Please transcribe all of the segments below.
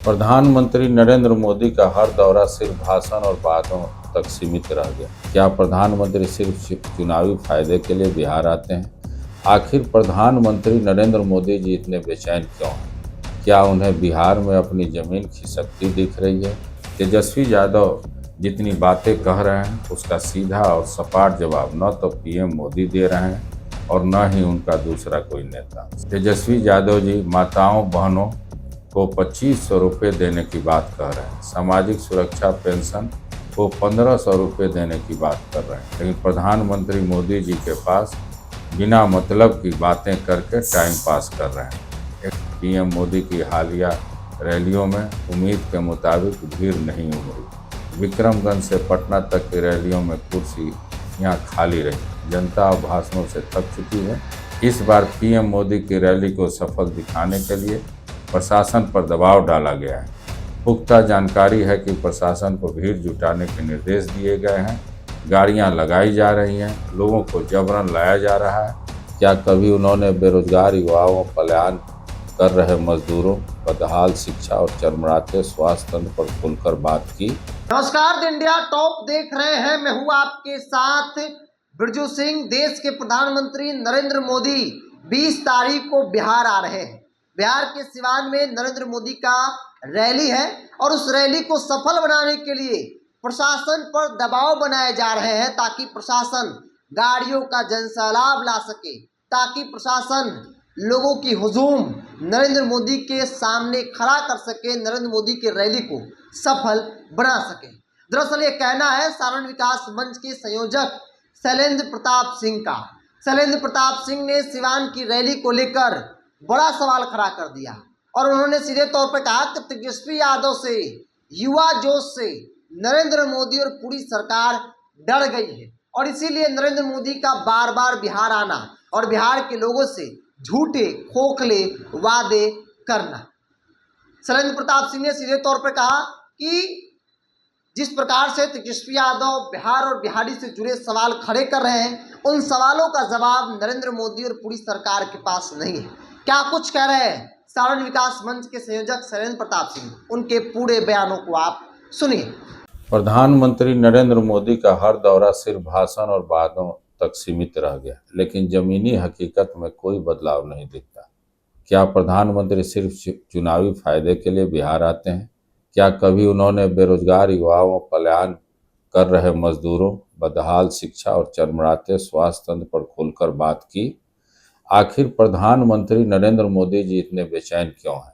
प्रधानमंत्री नरेंद्र मोदी का हर दौरा सिर्फ भाषण और बातों तक सीमित रह गया। क्या प्रधानमंत्री सिर्फ चुनावी फायदे के लिए बिहार आते हैं? आखिर प्रधानमंत्री नरेंद्र मोदी जी इतने बेचैन क्यों हैं? क्या उन्हें बिहार में अपनी जमीन खिसकती दिख रही है? तेजस्वी यादव जितनी बातें कह रहे हैं उसका सीधा और सपाट जवाब न तो पीएम मोदी दे रहे हैं और न ही उनका दूसरा कोई नेता। तेजस्वी यादव जी माताओं बहनों को 2500 रुपये देने की बात कह रहे हैं, सामाजिक सुरक्षा पेंशन को 1500 रुपये देने की बात कर रहे हैं, लेकिन प्रधानमंत्री मोदी जी के पास बिना मतलब की बातें करके टाइम पास कर रहे हैं। पीएम मोदी की हालिया रैलियों में उम्मीद के मुताबिक भीड़ नहीं उमड़ी। विक्रमगंज से पटना तक की रैलियों में कुर्सी यहाँ खाली रही। जनता भाषणों से थक चुकी है। इस बार पीएम मोदी की रैली को सफल दिखाने के लिए प्रशासन पर दबाव डाला गया है। पुख्ता जानकारी है कि प्रशासन को भीड़ जुटाने के निर्देश दिए गए हैं। गाड़ियां लगाई जा रही हैं, लोगों को जबरन लाया जा रहा है। क्या कभी उन्होंने बेरोजगार युवाओं, पलायन कर रहे मजदूरों, बदहाल शिक्षा और चरमराते स्वास्थ्य तंत्र पर खुलकर बात की? नमस्कार, इंडिया टॉप देख रहे हैं। मैं हूं आपके साथ बिरजू सिंह। देश के प्रधानमंत्री नरेंद्र मोदी 20 तारीख को बिहार आ रहे हैं। बिहार के सिवान में नरेंद्र मोदी का रैली है और उस रैली को सफल बनाने के लिए प्रशासन पर दबाव बनाए जा रहे हैं ताकि प्रशासन गाड़ियों का जनसैलाब ला सके, ताकि प्रशासन लोगों की हुजूम नरेंद्र मोदी के सामने खड़ा कर सके, नरेंद्र मोदी के रैली को सफल बना सके। दरअसल ये कहना है सारण विकास मंच के संयोजक शैलेंद्र प्रताप सिंह का। शैलेंद्र प्रताप सिंह ने सिवान की रैली को लेकर बड़ा सवाल खड़ा कर दिया और उन्होंने सीधे तौर पर कहा कि तेजस्वी यादव से, युवा जोश से नरेंद्र मोदी और पूरी सरकार डर गई है और इसीलिए नरेंद्र मोदी का बार बार बिहार आना और बिहार के लोगों से झूठे खोखले वादे करना। शैलेंद्र प्रताप सिंह ने सीधे तौर पर कहा कि जिस प्रकार से तेजस्वी यादव बिहार और बिहारी से जुड़े सवाल खड़े कर रहे हैं, उन सवालों का जवाब नरेंद्र मोदी और पूरी सरकार के पास नहीं है। क्या कुछ कह रहे हैं सारण विकास मंच के संयोजक शैलेंद्र प्रताप सिंह, उनके पूरे बयानों को आप सुनिए। प्रधानमंत्री नरेंद्र मोदी का हर दौरा सिर्फ भाषण और बातों तक सीमित रह गया, लेकिन जमीनी हकीकत में कोई बदलाव नहीं दिखता। क्या प्रधानमंत्री सिर्फ चुनावी फायदे के लिए बिहार आते हैं? क्या कभी उन्होंने बेरोजगार युवाओं, पलायन कर रहे मजदूरों, बदहाल शिक्षा और चरमराते स्वास्थ्य तंत्र पर खुलकर बात की? आखिर प्रधानमंत्री नरेंद्र मोदी जी इतने बेचैन क्यों हैं?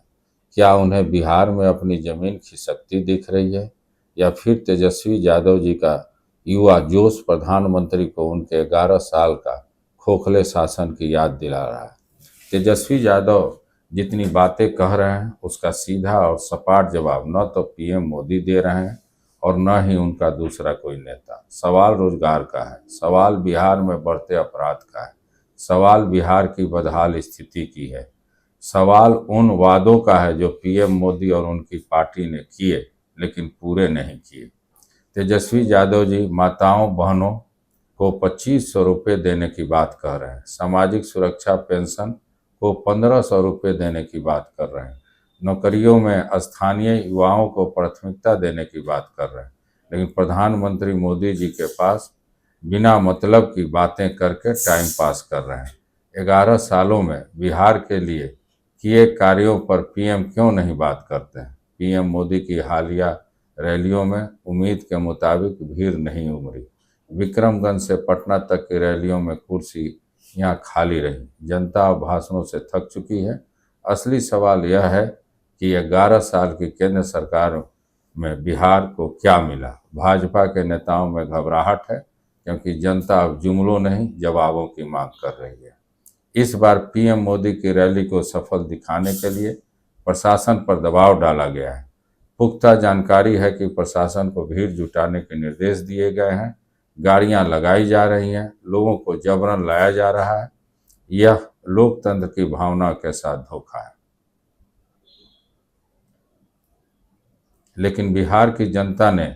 क्या उन्हें बिहार में अपनी जमीन खिसकती दिख रही है या फिर तेजस्वी यादव जी का युवा जोश प्रधानमंत्री को उनके 11 साल का खोखले शासन की याद दिला रहा है? तेजस्वी यादव जितनी बातें कह रहे हैं उसका सीधा और सपाट जवाब न तो पीएम मोदी दे रहे हैं और न ही उनका दूसरा कोई नेता। सवाल रोजगार का है, सवाल बिहार में बढ़ते अपराध का है, सवाल बिहार की बदहाल स्थिति की है, सवाल उन वादों का है जो पीएम मोदी और उनकी पार्टी ने किए लेकिन पूरे नहीं किए। तेजस्वी यादव जी माताओं बहनों को 2500 रुपये देने की बात कह रहे हैं, सामाजिक सुरक्षा पेंशन को 1500 रुपये देने की बात कर रहे हैं, नौकरियों में स्थानीय युवाओं को प्राथमिकता देने की बात कर रहे हैं, लेकिन प्रधानमंत्री मोदी जी के पास बिना मतलब की बातें करके टाइम पास कर रहे हैं। 11 सालों में बिहार के लिए किए कार्यों पर पीएम क्यों नहीं बात करते हैं? पीएम मोदी की हालिया रैलियों में उम्मीद के मुताबिक भीड़ नहीं उमड़ी। विक्रमगंज से पटना तक की रैलियों में कुर्सी यहाँ खाली रही। जनता भाषणों से थक चुकी है। असली सवाल यह है कि 11 साल की केंद्र सरकार में बिहार को क्या मिला? भाजपा के नेताओं में घबराहट है क्योंकि जनता अब जुमलों नहीं जवाबों की मांग कर रही है। इस बार पीएम मोदी की रैली को सफल दिखाने के लिए प्रशासन पर दबाव डाला गया है। पुख्ता जानकारी है कि प्रशासन को भीड़ जुटाने के निर्देश दिए गए हैं। गाड़ियां लगाई जा रही हैं, लोगों को जबरन लाया जा रहा है। यह लोकतंत्र की भावना के साथ धोखा है। लेकिन बिहार की जनता ने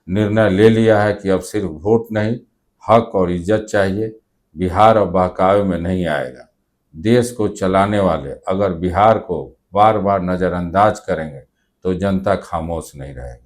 निर्णय ले लिया है कि अब सिर्फ वोट नहीं, हक और इज्जत चाहिए। बिहार अब बहकावे में नहीं आएगा। देश को चलाने वाले अगर बिहार को बार बार नज़रअंदाज करेंगे तो जनता खामोश नहीं रहेगी।